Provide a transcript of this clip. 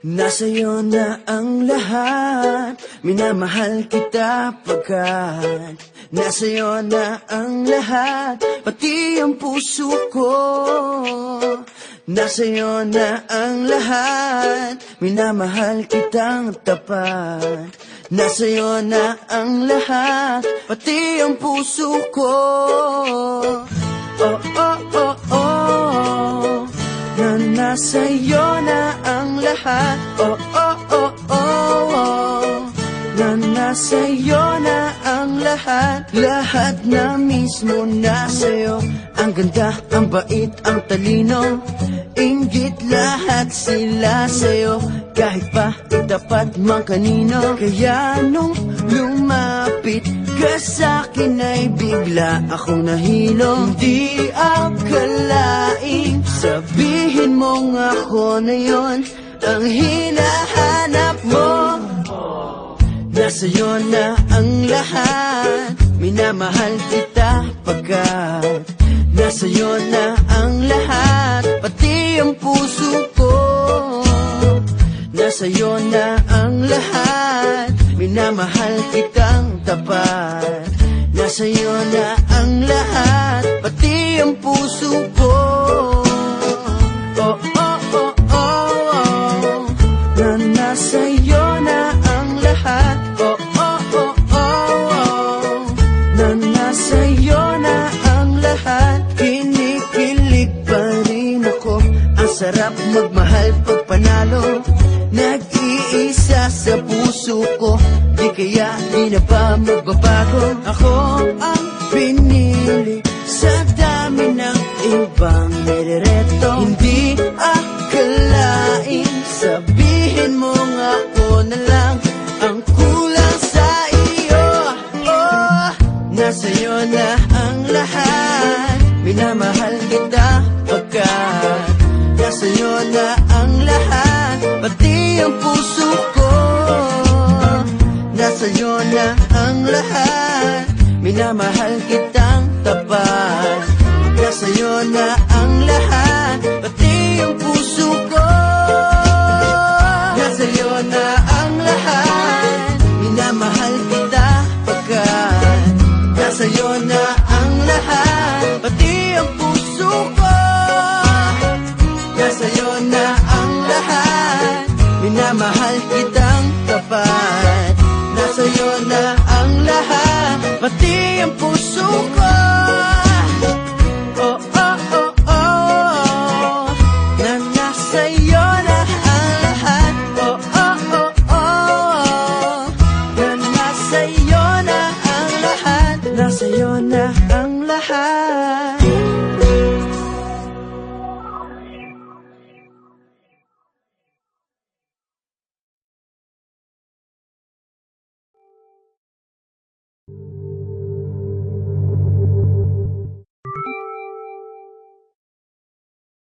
Nasa'yo na ang lahat, minamahal kita pagkat nasa'yo na ang lahat, pati ang puso ko. Nasa'yo na ang lahat, minamahal kitang tapat. Nasa'yo na ang lahat, pati ang puso ko. Oh, oh, oh, oh, na nasa'yo na ang lahat. Oh, oh, oh, oh, oh, na nasa'yo na ang lahat. Lahat na mismo nasa'yo. Ang ganda, ang bait, ang talino, inggit lahat sila sa'yo. Kahit pa itapat mang kanino. Kaya nung lumapit ka sa'kin ay bigla akong nahilo. Hindi akalaing sabihin mong ako na yon ang hinahanap mo. Nasa'yo na ang lahat, minamahal kita pagkat nasa'yo na ang lahat, pati ang puso ko. Nasa'yo na ang lahat, minamahal kitang tapat. Nasa'yo na ang lahat, pati ang puso ko. Oh, oh, oh, oh, oh, na nasa'yo na ang lahat. Oh, oh, oh, oh, oh, na nasa'yo na ang lahat. Kinikilig pa rin ako, ang sarap magmahal pag panalo. Nag-iisa sa puso ko, di kaya di na ba magbabago. Ako ang pinili sa dami ng ibang nirereto. Hindi akalain sabihin mo nga ako na lang ang kulang sa iyo. Oh, nasa'yo na ang lahat, minamahal kita pagkat nasa'yo na ang lahat, pati ang puso ko. Nasa'yo na ang lahat, minamahal kitang tapat. Nasa'yo na ang lahat, pati ang puso ko. Nasa'yo na ang lahat, minamahal kita pagkat nasa'yo na ang lahat, pati ang puso ko. Nasa'yo na ang lahat, minamahal kitang tapat. Nasa'yo na ang lahat, pati ang puso ko. Oh, oh, oh, oh, na nasa'yo na ang lahat. Oh, oh, oh, oh, na nasa'yo na ang lahat. Nasa'yo na ang lahat.